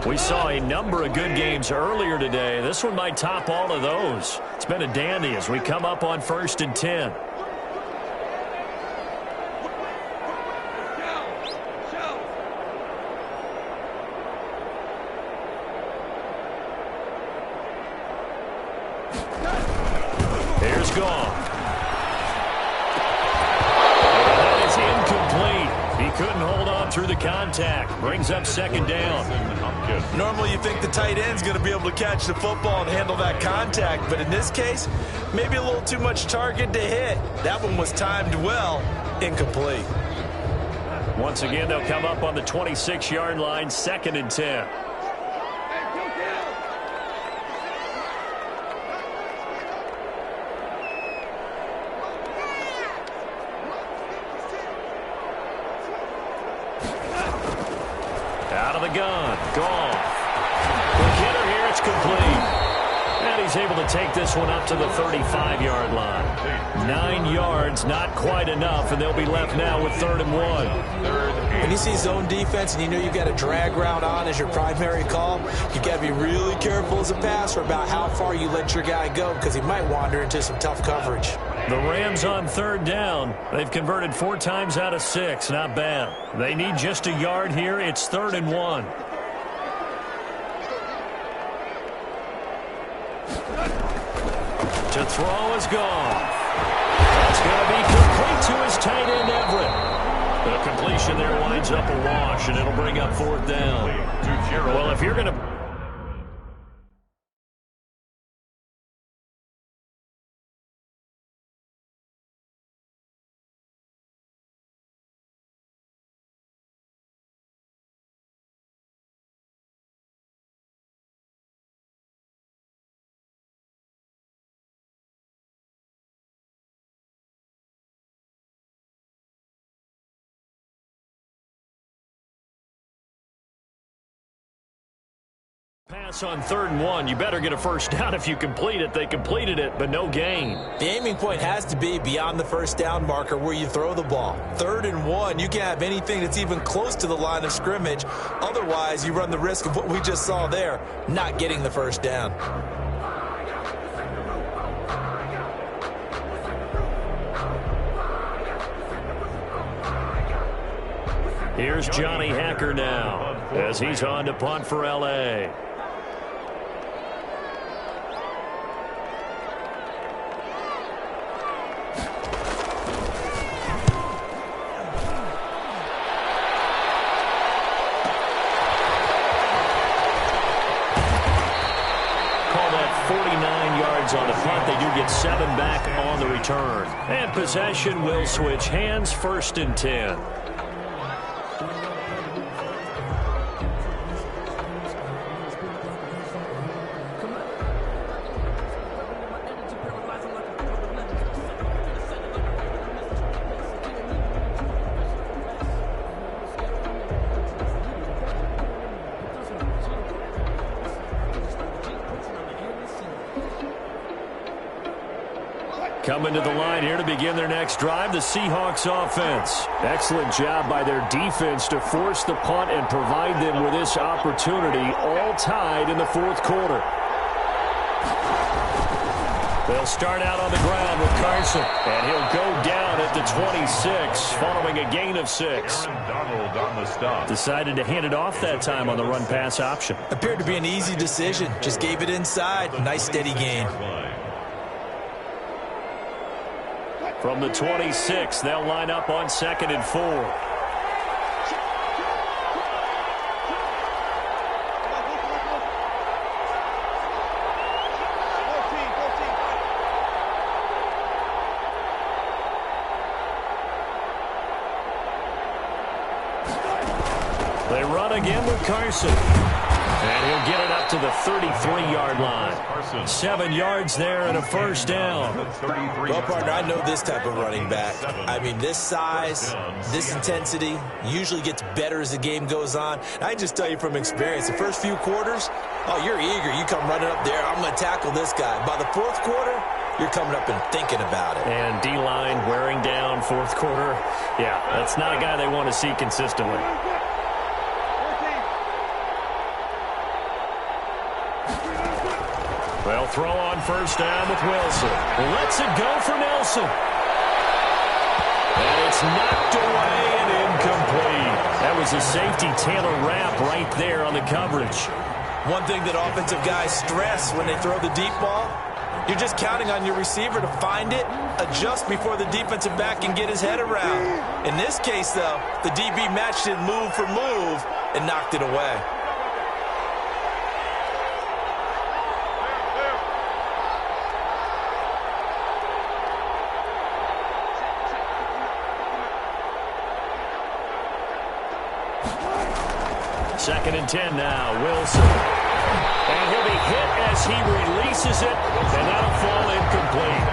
We saw a number of good games earlier today. This one might top all of those. It's been a dandy as we come up on 1st and 10. Here's Goff. And that is incomplete. He couldn't hold on through the contact. Brings up 2nd down. Normally you think the tight end's going to be able to catch the football and handle that contact, but in this case, maybe a little too much target to hit. That one was timed well, incomplete. Once again, they'll come up on the 26-yard line, 2nd and 10. Out of the gun, Goff. Quick hitter here, it's complete. And he's able to take this one up to the 35-yard line. 9 yards, not quite enough, and they'll be left now with 3rd and 1. When you see zone defense and you know you've got a drag route on as your primary call, you've got to be really careful as a passer about how far you let your guy go because he might wander into some tough coverage. The Rams on 3rd down. They've converted 4 times out of 6. Not bad. They need just a yard here. It's 3rd and 1. To throw is gone. That's going to be complete to his tight end, Everett. The completion there winds up a wash, and it'll bring up 4th down. Well, if you're going to Pass on 3rd and 1. You better get a first down if you complete it. They completed it, but no gain. The aiming point has to be beyond the first down marker where you throw the ball. 3rd and 1, you can't have anything that's even close to the line of scrimmage. Otherwise, you run the risk of what we just saw there, not getting the first down. Here's Johnny Hacker now as he's on to punt for L.A. On the punt, they do get 7 back on the return. And possession will switch hands, 1st and 10. Coming to the line here to begin their next drive, the Seahawks offense. Excellent job by their defense to force the punt and provide them with this opportunity, all tied in the 4th quarter. They'll start out on the ground with Carson, and he'll go down at the 26 following a gain of 6. Donald on the stop. Decided to hand it off that time on the run-pass option. Appeared to be an easy decision. Just gave it inside. Nice steady gain. From the 26, they'll line up on 2nd and 4. They run again with Carson. And he'll get it up to the 33-yard line. 7 yards there and a first down. Well, partner, I know this type of running back. I mean, this size, this intensity usually gets better as the game goes on. I just tell you from experience, the first few quarters, oh, you're eager. You come running up there. I'm going to tackle this guy. By the 4th quarter, you're coming up and thinking about it. And D-line wearing down 4th quarter. Yeah, that's not a guy they want to see consistently. They'll throw on first down with Wilson. Lets it go for Nelson. And it's knocked away and incomplete. That was a safety Taylor Rapp right there on the coverage. One thing that offensive guys stress when they throw the deep ball, you're just counting on your receiver to find it, adjust before the defensive back can get his head around. In this case, though, the DB matched it move for move and knocked it away. Second and 10 now, Wilson. And he'll be hit as he releases it, and that'll fall incomplete.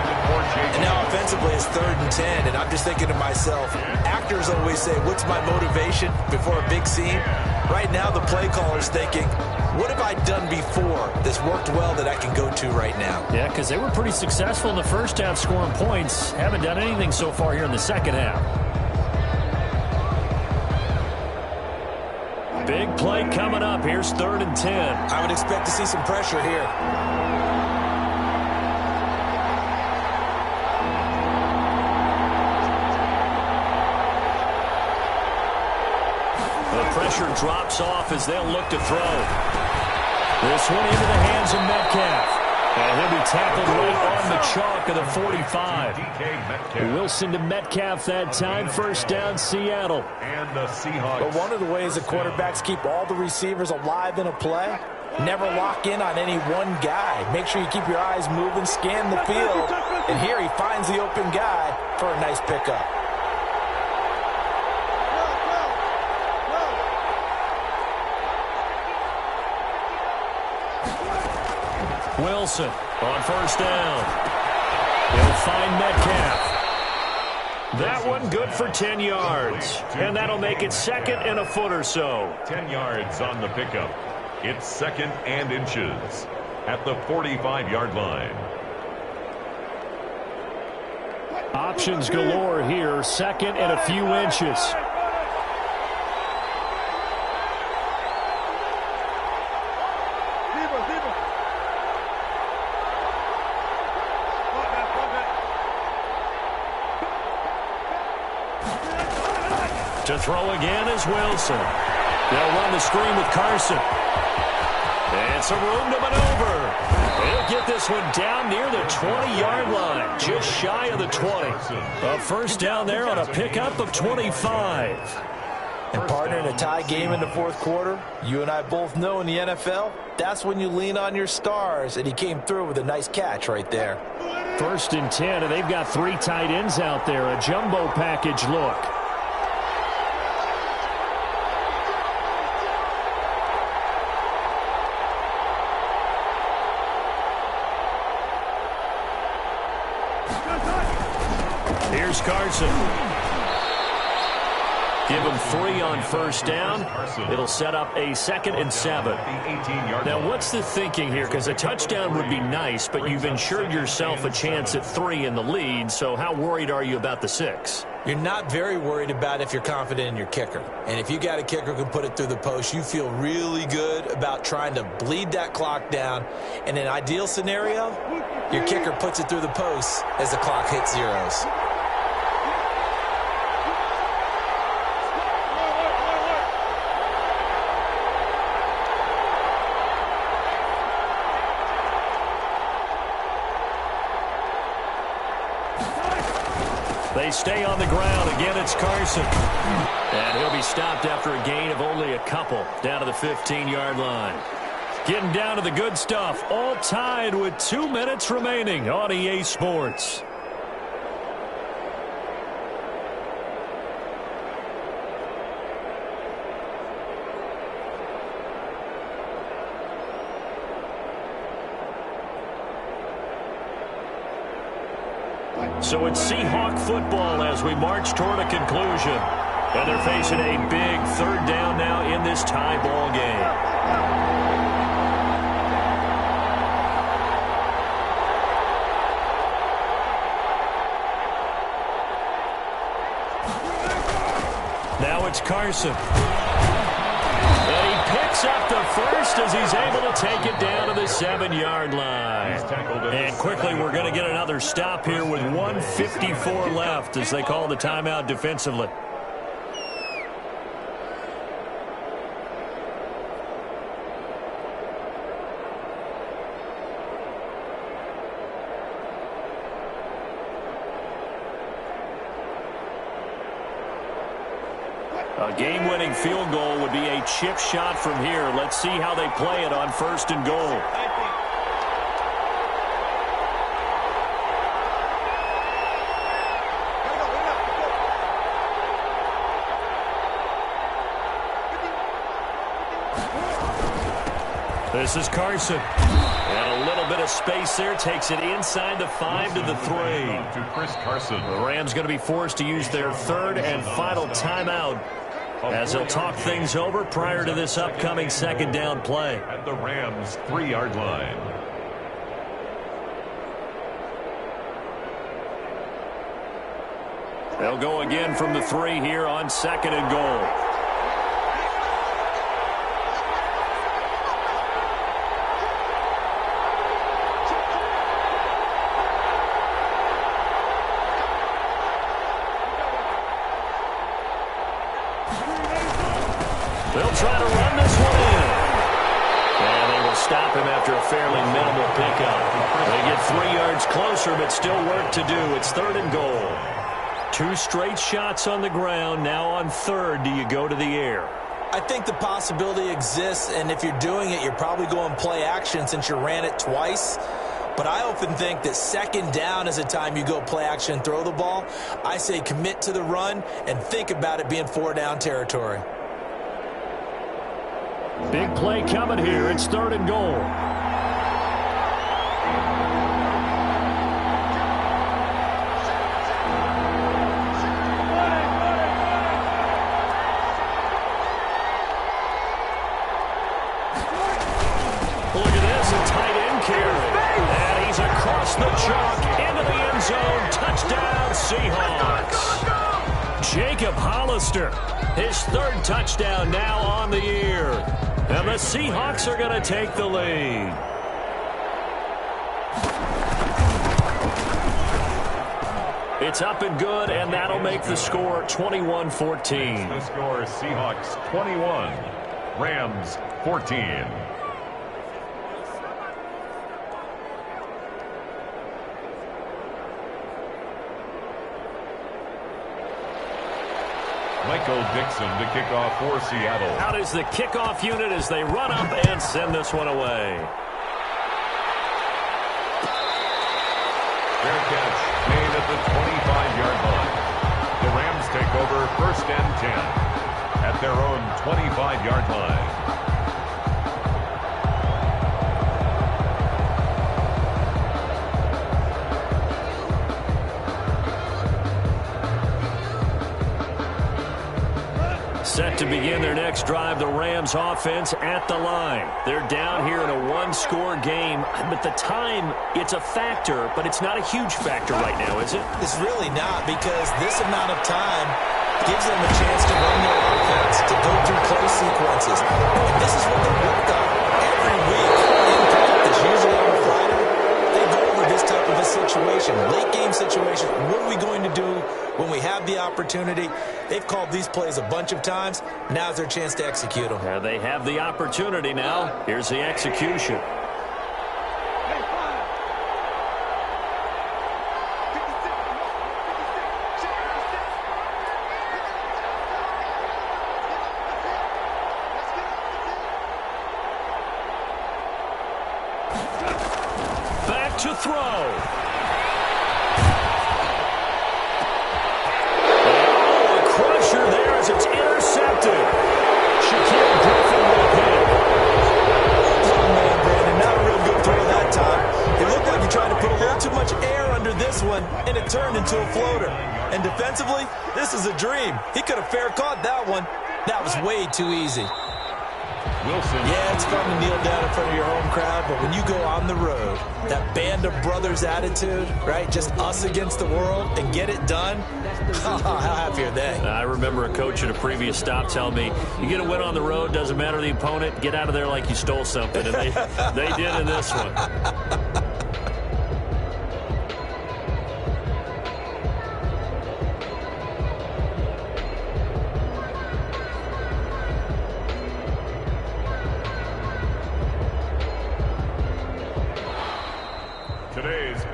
And now offensively it's 3rd and 10, and I'm just thinking to myself, actors always say, what's my motivation before a big scene? Right now the play caller's thinking, what have I done before that's worked well that I can go to right now? Yeah, because they were pretty successful in the first half scoring points. Haven't done anything so far here in the second half. Big play coming up. Here's 3rd and 10. I would expect to see some pressure here. The pressure drops off as they'll look to throw. This one into the hands of Metcalf. And he'll be tackled right on the chalk of the 45. Wilson to Metcalf that time. First down, Seattle. And the Seahawks. But one of the ways that quarterbacks keep all the receivers alive in a play, never lock in on any one guy. Make sure you keep your eyes moving, scan the field. And here he finds the open guy for a nice pickup. Wilson on first down. He'll find Metcalf. That one good for 10 yards. And that'll make it 2nd and a foot or so. 10 yards on the pickup. It's 2nd and inches at the 45-yard line. Options galore here. 2nd and a few inches. To throw again is Wilson. They'll run the screen with Carson. And some room to maneuver. They'll get this one down near the 20-yard line, just shy of the 20. A first down there on a pickup of 25. And partner, in a tie game in the fourth quarter, you and I both know in the NFL, that's when you lean on your stars, and he came through with a nice catch right there. 1st and 10, and they've got 3 tight ends out there, a jumbo package look. Here's Carson. Give him 3 on first down. It'll set up a 2nd and 7. Now, what's the thinking here? Because a touchdown would be nice, but you've ensured yourself a chance at 3 in the lead, so how worried are you about the 6? You're not very worried about if you're confident in your kicker. And if you got a kicker who can put it through the post, you feel really good about trying to bleed that clock down. In an ideal scenario, your kicker puts it through the post as the clock hits zeros. They stay on the ground. Again, it's Carson. And he'll be stopped after a gain of only a couple down to the 15-yard line. Getting down to the good stuff. All tied with 2 minutes remaining on EA Sports. So it's Seahawk football as we march toward a conclusion. And they're facing a big 3rd down now in this tie ball game. Now it's Carson. And he picks up the first as he's able to take it down to the 7-yard line. And quickly, we're going to get another stop here with 1:54 left as they call the timeout defensively. A game-winning field goal would be a chip shot from here. Let's see how they play it on 1st and goal. This is Carson. And a little bit of space there. Takes it inside the 5 to the 3. To Chris Carson. The Rams going to be forced to use their 3rd and final timeout as they'll talk things over prior to this upcoming 2nd down play. At the Rams' 3-yard line. They'll go again from the 3 here on 2nd and goal. They'll try to run this one in. And they will stop him after a fairly minimal pickup. They get 3 yards closer, but still work to do. It's 3rd and goal. 2 straight shots on the ground. Now on 3rd, do you go to the air? I think the possibility exists, and if you're doing it, you're probably going play action since you ran it twice. But I often think that 2nd down is a time you go play action and throw the ball. I say commit to the run and think about it being 4-down territory. Big play coming here. It's 3rd and goal. Seahawks. Jacob Hollister, his third touchdown now on the year. And the Seahawks are going to take the lead. It's up and good, and that'll make the score 21-14. The score is Seahawks 21, Rams 14. Michael Dixon to kick off for Seattle. Out is the kickoff unit as they run up and send this one away. Fair catch made at the 25-yard line. The Rams take over 1st and 10 at their own 25-yard line. Set to begin their next drive, the Rams offense at the line. They're down here in a one-score game, but the time, it's a factor, but it's not a huge factor right now, is it? It's really not, because this amount of time gives them a chance to run their offense, to go through play sequences. And this is what they work on every week in practice, usually on a Friday. They go over this type of a situation, late-game situation. What are we going to do when we have the opportunity? They've called these plays a bunch of times. Now's their chance to execute them. Yeah, they have the opportunity now. Here's the execution. Back to throw. There as it's intercepted. Shaquille Griffin with him. Oh, man, Brandon, not a real good throw that time. It looked like he tried to put a little too much air under this one, and it turned into a floater. And defensively, this is a dream. He could have fair caught that one. That was way too easy. Wilson. Yeah, it's fun to kneel down in front of your home crowd, but when you go on the road, that band of brothers attitude, right, just us against the world, and get it done, how happy are they? I remember a coach at a previous stop telling me, you get a win on the road, doesn't matter the opponent, get out of there like you stole something. And they did in this one.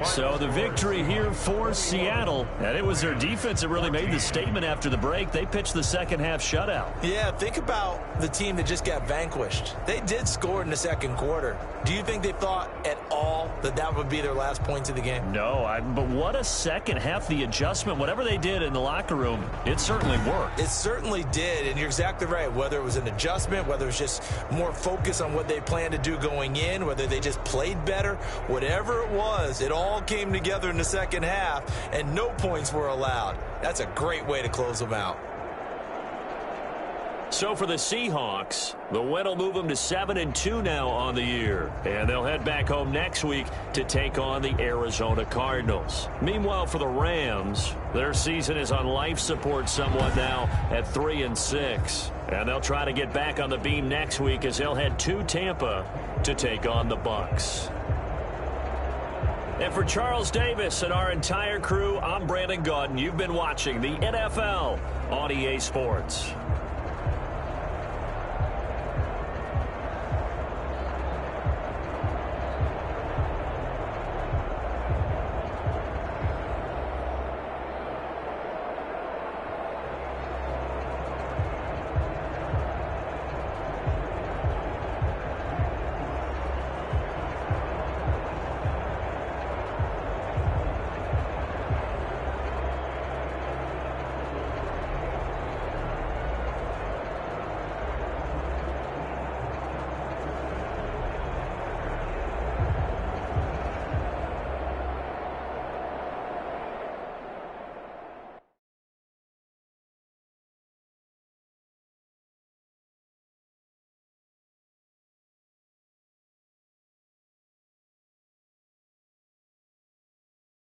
So the victory here for Seattle, and it was their defense that really made the statement after the break. They pitched the second-half shutout. Yeah, think about the team that just got vanquished. They did score in the second quarter. Do you think they thought at all that that would be their last points of the game? No, but what a second half. The adjustment, whatever they did in the locker room, it certainly worked. It certainly did, and you're exactly right. Whether it was an adjustment, whether it was just more focus on what they planned to do going in, whether they just played better, whatever it was, it all came together in the second half, and no points were allowed. That's a great way to close them out. So for the Seahawks, the win will move them to 7-2 now on the year. And they'll head back home next week to take on the Arizona Cardinals. Meanwhile, for the Rams, their season is on life support somewhat now at 3-6. And they'll try to get back on the beam next week as they'll head to Tampa to take on the Bucs. And for Charles Davis and our entire crew, I'm Brandon Gaudin. You've been watching the NFL on EA Sports.